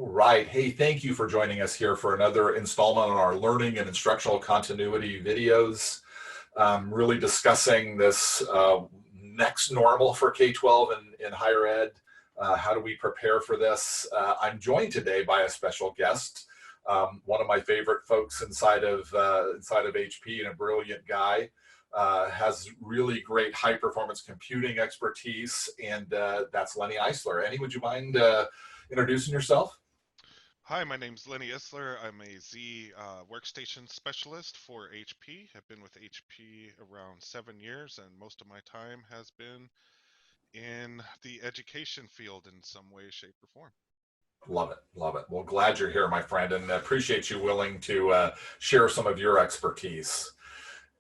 All right. Hey, thank you for joining us here for another installment on our learning and instructional continuity videos. Really discussing this next normal for K-12 and higher ed. How do we prepare for this? I'm joined today by a special guest, one of my favorite folks inside of HP, and a brilliant guy. Has really great high performance computing expertise, and that's Lenny Isler. Lenny, would you mind introducing yourself? Hi, my name's Lenny Isler. I'm a Z workstation specialist for HP. I've been with HP around 7 years, and most of my time has been in the education field in some way, shape, or form. Love it, love it. Well, glad you're here, my friend, and appreciate you willing to share some of your expertise.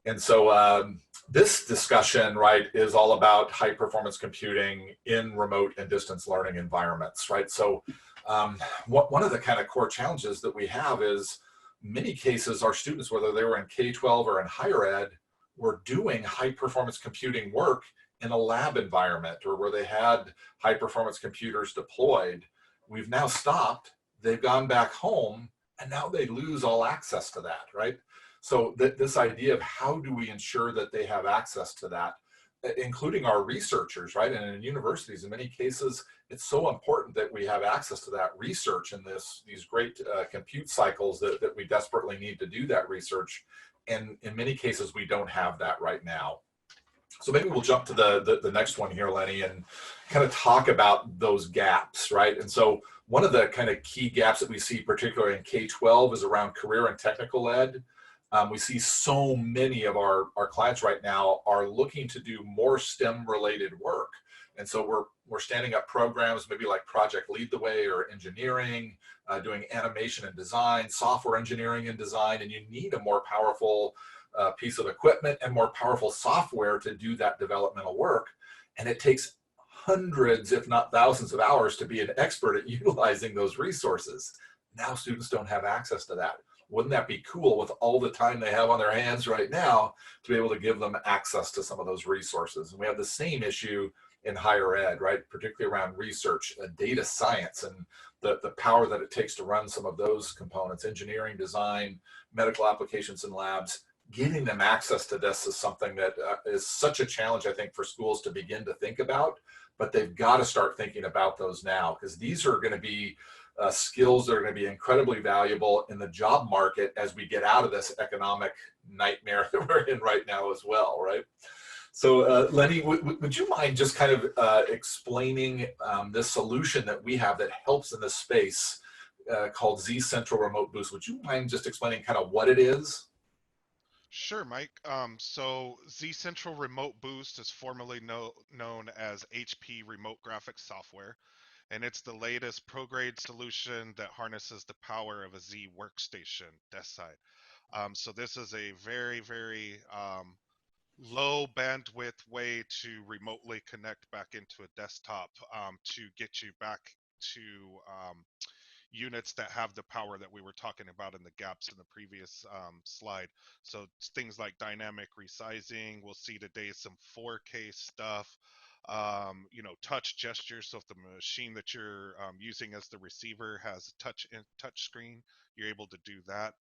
And so this discussion, right, is all about high performance computing in remote and distance learning environments, right? So one of the kind of core challenges that we have is many cases our students, whether they were in K-12 or in higher ed, were doing high performance computing work in a lab environment or where they had high performance computers deployed. We've now stopped, they've gone back home, and now they lose all access to that, right? So this idea of how do we ensure that they have access to that, including our researchers, right? And in universities, in many cases, it's so important that we have access to that research and these great compute cycles that we desperately need to do that research. And in many cases, we don't have that right now. So maybe we'll jump to the next one here, Lenny, and kind of talk about those gaps, right? And so one of the kind of key gaps that we see, particularly in K-12, is around career and technical ed. We see so many of our clients right now are looking to do more STEM related work. And so we're standing up programs, maybe like Project Lead the Way or engineering, doing animation and design, software engineering and design, and you need a more powerful piece of equipment and more powerful software to do that developmental work. And it takes hundreds, if not thousands of hours to be an expert at utilizing those resources. Now students don't have access to that. Wouldn't that be cool with all the time they have on their hands right now to be able to give them access to some of those resources? And we have the same issue in higher ed, right? Particularly around research, data science, and the power that it takes to run some of those components, engineering, design, medical applications and labs. Getting them access to this is something that is such a challenge, I think, for schools to begin to think about, but they've got to start thinking about those now, because these are going to be skills that are going to be incredibly valuable in the job market as we get out of this economic nightmare that we're in right now as well, right? So Lenny, would you mind just kind of explaining this solution that we have that helps in this space called Z Central Remote Boost? Would you mind just explaining kind of what it is? Sure, Mike. So Z Central Remote Boost is formerly known as HP Remote Graphics Software, and it's the latest pro-grade solution that harnesses the power of a Z workstation desk side. So this is a very low bandwidth way to remotely connect back into a desktop to get you back to units that have the power that we were talking about in the gaps in the previous slide. So things like dynamic resizing, we'll see today some 4K stuff, touch gestures. So if the machine that you're using as the receiver has a touch screen, you're able to do that.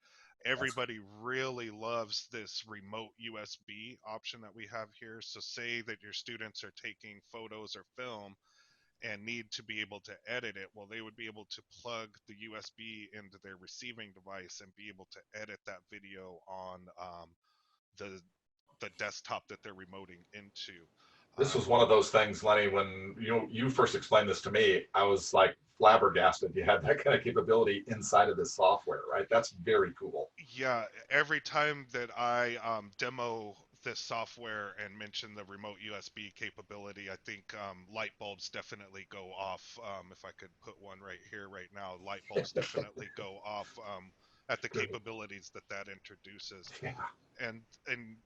That's Everybody really loves this remote USB option that we have here. So say that your students are taking photos or film and need to be able to edit it, well, they would be able to plug the USB into their receiving device and be able to edit that video on the desktop that they're remoting into. This was Um, one of those things, Lenny, when you first explained this to me, I was like flabbergasted you had that kind of capability inside of this software, right? That's very cool. yeah, every time that I demo this software and mention the remote USB capability, I think light bulbs definitely go off. If I could put one right here, right now, light bulbs definitely go off at the Good. capabilities that that introduces. Yeah. And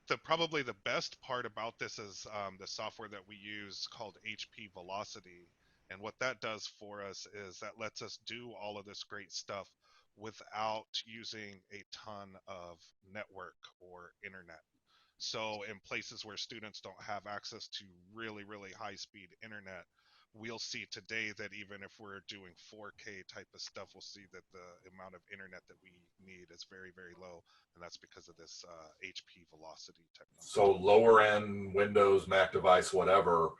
the probably the best part about this is the software that we use called HP Velocity. And what that does for us is that lets us do all of this great stuff without using a ton of network or internet. So in places where students don't have access to really high speed internet, we'll see today that even if we're doing 4K type of stuff, we'll see that the amount of internet that we need is very, very low, and that's because of this HP velocity So technology. lower end Windows, Mac device, whatever,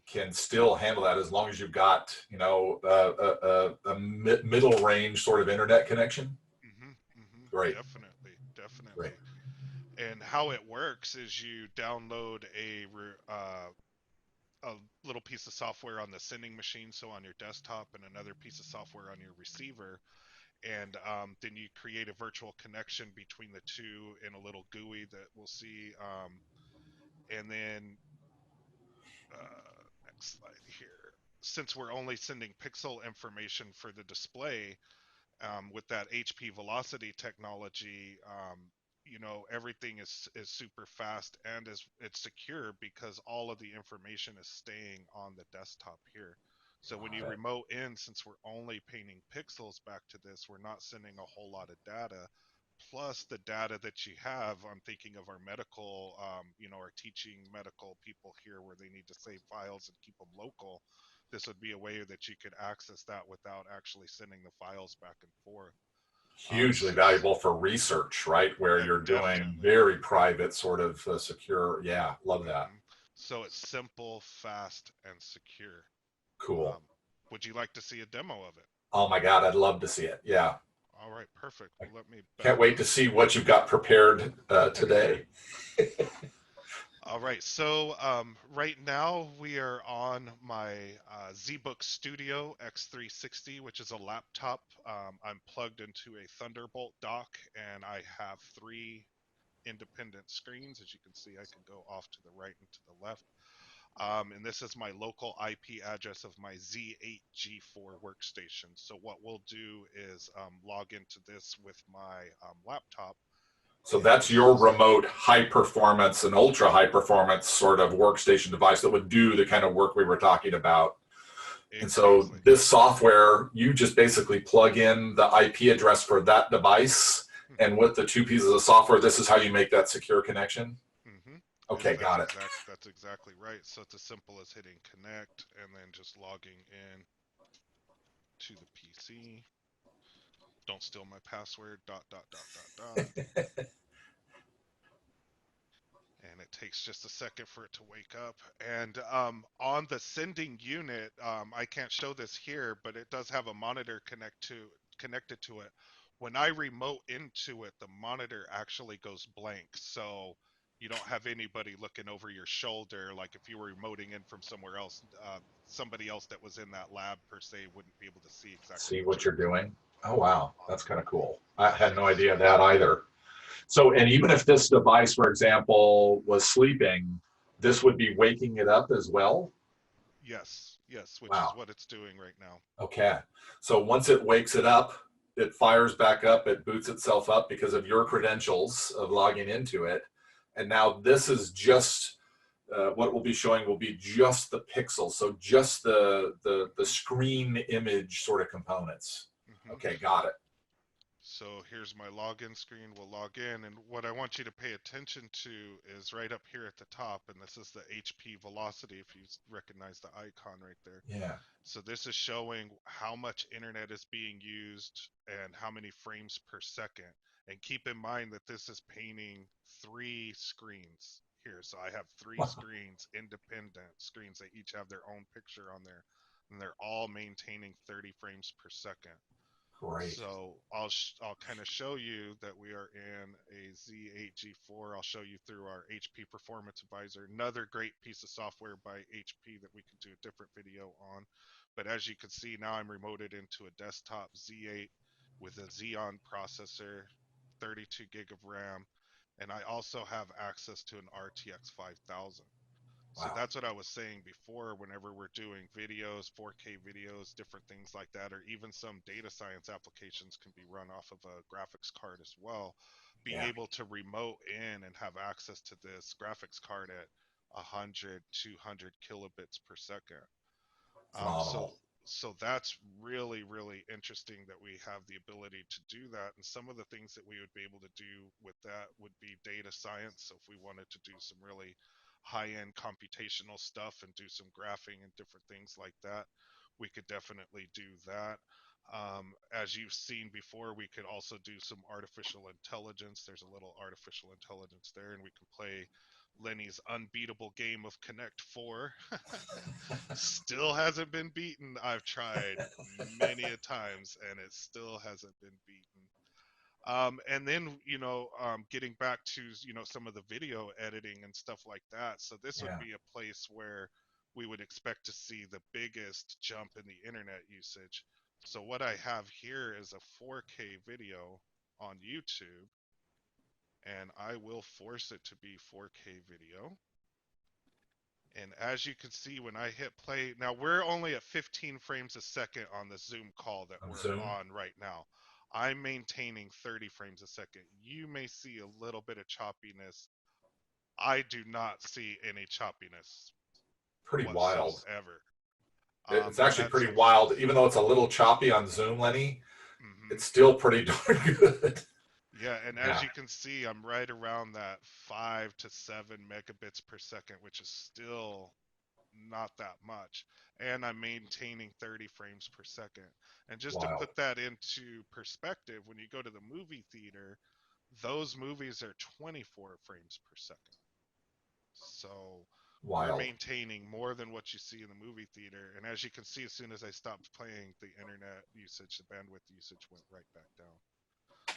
can still handle that as long as you've got, a middle range sort of internet connection. Great, Definitely, great. definitely. And how it works is you download a little piece of software on the sending machine, so on your desktop, and another piece of software on your receiver, and then you create a virtual connection between the two in a little GUI that we'll see. And then next slide here. Since we're only sending pixel information for the display, with that HP velocity technology, everything is super fast and it's secure because all of the information is staying on the desktop here. So when you Got it. remote in, since we're only painting pixels back to this, we're not sending a whole lot of data. Plus the data that you have, I'm thinking of our medical, our teaching medical people here where they need to save files and keep them local. This would be a way that you could access that without actually sending the files back and forth. Hugely valuable for research, right? Where you're doing Definitely. very private, sort of secure. Yeah, love that. hmm So it's simple, fast, and secure. Cool. Um, would you like to see a demo of it? Oh my God, I'd love to see it. Yeah. All right, perfect. I Well, let me can't back wait to up. see what you've got prepared today. All right, so right now we are on my ZBook Studio X360, which is a laptop. I'm plugged into a Thunderbolt dock, and I have three independent screens. As you can see, I can go off to the right and to the left. And this is my local IP address of my Z8G4 workstation. So what we'll do is log into this with my laptop, So and that's this your is remote high performance and ultra high performance sort of workstation device that would do the kind of work we were talking about. And so exactly. this software, you just basically plug in the IP address for that device. hmm And with the two pieces of software, this is how you make that secure connection. hmm Okay, That's got it. exactly right. So it's as simple as hitting connect and then just logging in to the PC. Don't steal my password. Dot dot dot dot dot. And it takes just a second for it to wake up. And on the sending unit, I can't show this here, but it does have a monitor connected to it. When I remote into it, the monitor actually goes blank, so you don't have anybody looking over your shoulder. Like if you were remoting in from somewhere else, somebody else that was in that lab per se wouldn't be able to see exactly See what what you you're were doing. doing. Oh, wow. That's kind of cool. I had no Yes. idea that either. So, and even if this device, for example, was sleeping, this would be waking it up as well. Yes, yes, which is Wow. what it's doing right now. Okay. So once it wakes it up, it fires back up, it boots itself up because of your credentials of logging into it. And now this is just what we'll be showing will be just the pixels. So just the hmm screen image sort of components. hmm Okay, got it. So here's my login screen. We'll log in, and what I want you to pay attention to is right up here at the top, and this is the HP velocity, if you recognize the icon right there. Yeah. So this is showing how much internet is being used and how many frames per second. And keep in mind that this is painting three screens here. So I have three Wow. screens, independent screens. They each have their own picture on there, and they're all maintaining 30 frames per second. Great. So I'll kind of show you that we are in a Z8G4. I'll show you through our HP Performance Advisor, another great piece of software by HP that we can do a different video on. But as you can see, now I'm remoted into a desktop Z8 with a Xeon processor, 32 gig of RAM, and I also have access to an RTX 5000. So Wow. that's what I was saying before. Whenever we're doing videos, 4K videos, different things like that, or even some data science applications can be run off of a graphics card as well. Being Yeah. able to remote in and have access to this graphics card at 100, 200 kilobits per second. Um, so Phenomenal. so that's really, really interesting that we have the ability to do that. And some of the things that we would be able to do with that would be data science. So if we wanted to do some really high-end computational stuff and do some graphing and different things like that, we could definitely do that. As you've seen before, we could also do some artificial intelligence. There's a little artificial intelligence there, and we can play Lenny's unbeatable game of Connect 4. Still hasn't been beaten. I've tried many a times, and it still hasn't been beaten. And then, getting back to, some of the video editing and stuff like that. So this would Yeah. be a place where we would expect to see the biggest jump in the internet usage. So what I have here is a 4K video on YouTube, and I will force it to be 4K video. And as you can see, when I hit play, now we're only at 15 frames a second on the Zoom call that we're Zoom. on right now. I'm maintaining 30 frames a second. You may see a little bit of choppiness. I do not see any choppiness Pretty wild. whatsoever. It's actually pretty wild. Even though it's a little choppy on Zoom, Lenny, it's still pretty darn good. Yeah, and as you can see, I'm right around that 5 to 7 megabits per second, which is still not that much. And I'm maintaining 30 frames per second. And just to put that into perspective, when you go to the movie theater, those movies are 24 frames per second. So we're maintaining more than what you see in the movie theater. And as you can see, as soon as I stopped playing, the internet usage, the bandwidth usage went right back down.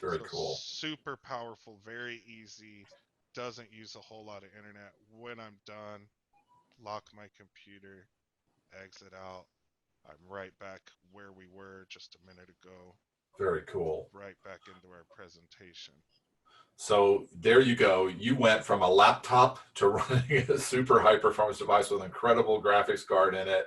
Very cool. Super powerful, very easy, doesn't use a whole lot of internet. When I'm done, lock my computer, exit out. I'm right back where we were just a minute ago. Very cool. Right back into our presentation. So there you go. You went from a laptop to running a super high performance device with an incredible graphics card in it,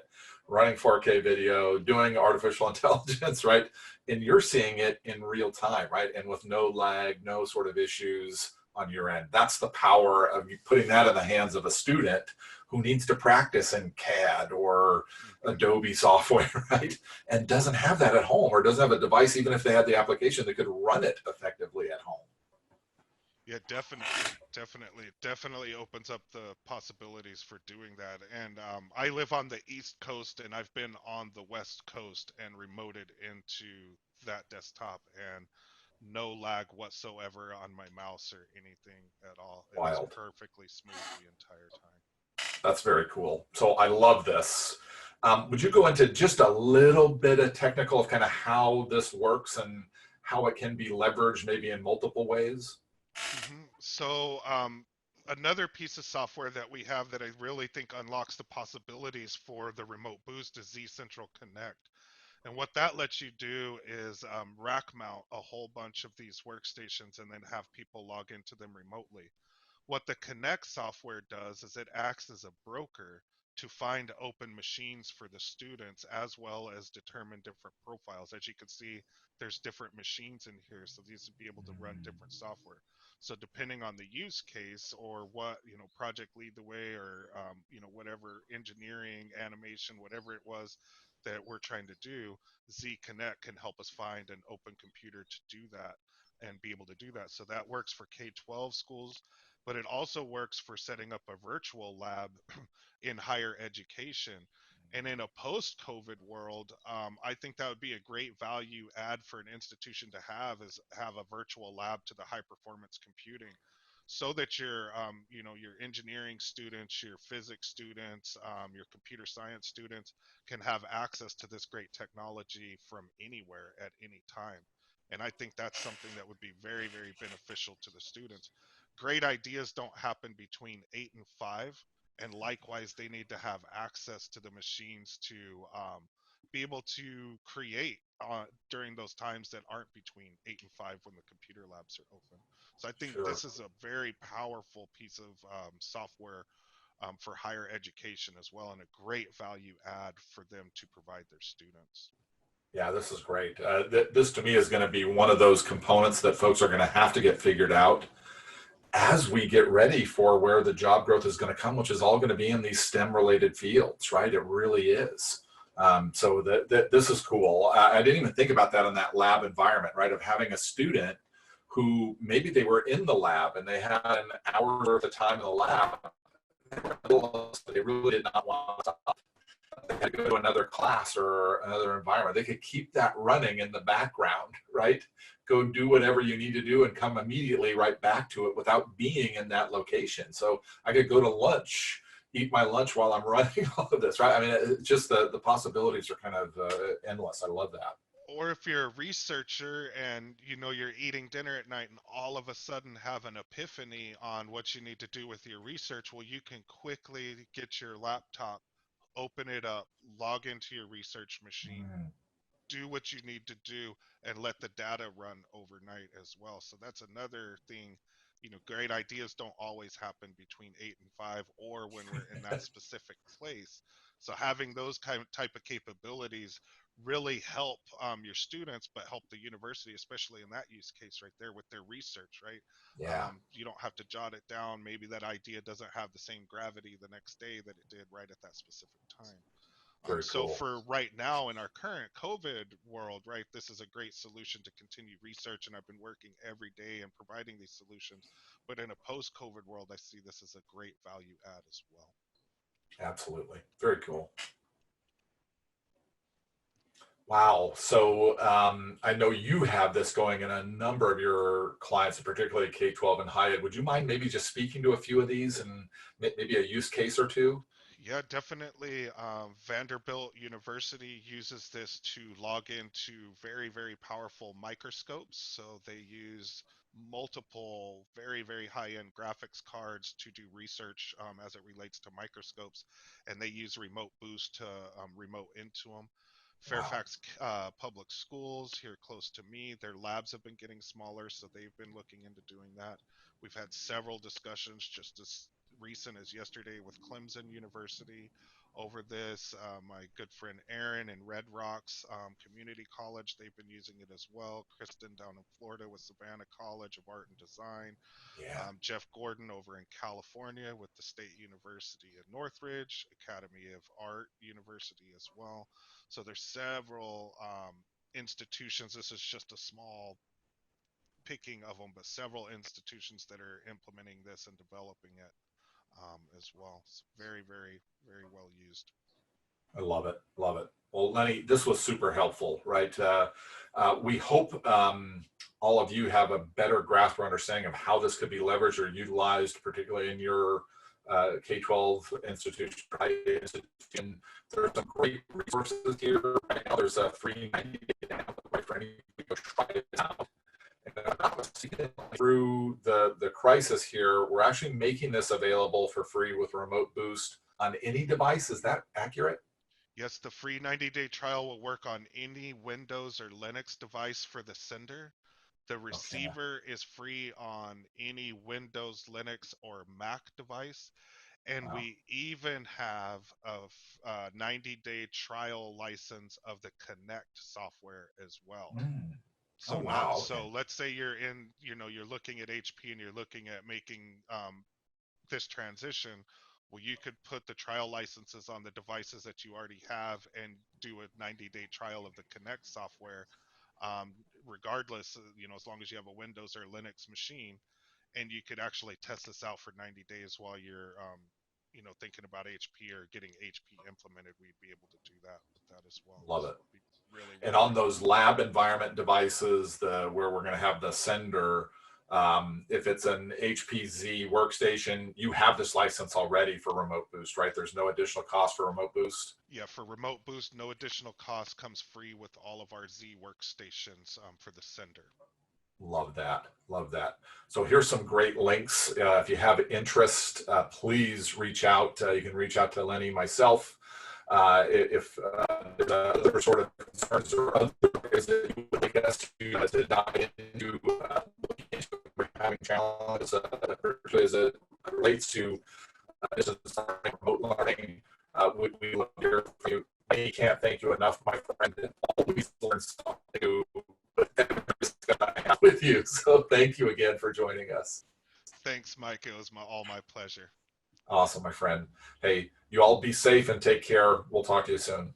running 4K video, doing artificial intelligence, right? And you're seeing it in real time, right? And with no lag, no sort of issues on your end. That's the power of you putting that in the hands of a student who needs to practice in CAD or Adobe software, right? And doesn't have that at home, or doesn't have a device, even if they had the application that could run it effectively at home. Yeah, definitely opens up the possibilities for doing that. And I live on the East Coast, and I've been on the West Coast and remoted into that desktop, and no lag whatsoever on my mouse or anything at all. It was perfectly smooth the entire time. That's very cool. So I love this. Would you go into just a little bit of technical of kind of how this works and how it can be leveraged maybe in multiple ways? So another piece of software that we have that I really think unlocks the possibilities for the remote boost is zCentral Connect. And what that lets you do is rack mount a whole bunch of these workstations and then have people log into them remotely. What the Connect software does is it acts as a broker to find open machines for the students, as well as determine different profiles. As you can see, there's different machines in here, so these would be able to run different software. So depending on the use case or what, project lead the way, or whatever engineering, animation, whatever it was that we're trying to do, zConnect can help us find an open computer to do that and be able to do that. So that works for K-12 schools, but it also works for setting up a virtual lab in higher education. And in a post-COVID world, I think that would be a great value add for an institution to have a virtual lab to the high performance computing, so that your your engineering students, your physics students, your computer science students can have access to this great technology from anywhere at any time. And I think that's something that would be very, very beneficial to the students. Great ideas don't happen between 8 and 5. And likewise, they need to have access to the machines to be able to create during those times that aren't between 8 and 5 when the computer labs are open. So I think this is a very powerful piece of software for higher education as well, and a great value add for them to provide their students. Yeah, this is great. This to me is going to be one of those components that folks are going to have to get figured out as we get ready for where the job growth is going to come, which is all going to be in these STEM related fields, right? It really is. So this is cool. I didn't even think about that in that lab environment, right? Of having a student who maybe they were in the lab and they had an hour worth of time in the lab. they really did not want to stop. They had to go to another class or another environment. They could keep that running in the background, right? Go do whatever you need to do and come immediately right back to it without being in that location. So I could go to lunch, eat my lunch while I'm running all of this, right? I mean, it's just the possibilities are kind of endless. I love that. Or if you're a researcher and you know you're eating dinner at night and all of a sudden have an epiphany on what you need to do with your research, well, you can quickly get your laptop, open it up, log into your research machine, Mm, do what you need to do, and let the data run overnight as well. So that's another thing. You know, great ideas don't always happen between 8 and 5 or when we're in that specific place. So having those type of capabilities really help your students, but help the university, especially in that use case right there with their research, right? yeah, You don't have to jot it down. Maybe that idea doesn't have the same gravity the next day that it did right at that specific time. very So cool. for right now in our current COVID world, right, this is a great solution to continue research, and I've been working every day and providing these solutions. But in a post-COVID world, I see this as a great value add as well. Absolutely. Very cool. Wow. So I know you have this going in a number of your clients, particularly K-12 and higher ed. Would you mind maybe just speaking to a few of these and maybe a use case or two? Yeah, definitely. Vanderbilt University uses this to log into very, very powerful microscopes. So they use multiple very, very high-end graphics cards to do research as it relates to microscopes, and they use remote boost to remote into them. Wow. Fairfax Public Schools here close to me, their labs have been getting smaller, so they've been looking into doing that. We've had several discussions just as recent as yesterday with Clemson University over this. My good friend Aaron in Red Rocks Community College, they've been using it as well. Kristen down in Florida with Savannah College of Art and Design. Yeah. Jeff Gordon over in California with the State University of Northridge, Academy of Art University as well. So there's several institutions. This is just a small picking of them, but several institutions that are implementing this and developing it as well. It's very, very, very well used. I love it. Love it. Well, Lenny, this was super helpful, right? We hope all of you have a better grasp or understanding of how this could be leveraged or utilized, particularly in your K-12 institution, right? And there's some great resources here right now. There's a free 90-day download for any to go try it out. And through the crisis here, we're actually making this available for free with Remote Boost on any device. Is that accurate? Yes, the free 90-day trial will work on any Windows or Linux device for the sender. The Okay. receiver is free on any Windows, Linux, or Mac device. And Wow. we even have a 90-day trial license of the Connect software as well. Mm. Oh, So not wow. Okay. so let's say you're in, you're looking at HP and you're looking at making this transition. Well, you could put the trial licenses on the devices that you already have and do a 90-day trial of the Connect software, um, regardless, as long as you have a Windows or Linux machine, and you could actually test this out for 90 days while you're, thinking about HP or getting HP implemented. We'd be able to do that with that as well. Love So it. it'd be really, And really on great. those lab environment devices, where we're going to have the sender, if it's an HPZ workstation, you have this license already for Remote Boost, right? There's no additional cost for Remote Boost. Yeah, for Remote Boost, no additional cost, comes free with all of our Z workstations for the sender. Love that. Love that. So here's some great links. If you have interest, please reach out. You can reach out to Lenny, myself. If there's other sort of concerns or other areas that you would like us to dive into, looking into having challenges, particularly as it relates to distance learning, remote learning, we love to hear from you. I can't thank you enough, my friend. And always learn something new with you. So thank you again for joining us. Thanks, Mike. It was all my pleasure. Awesome, my friend. Hey, you all be safe and take care. We'll talk to you soon.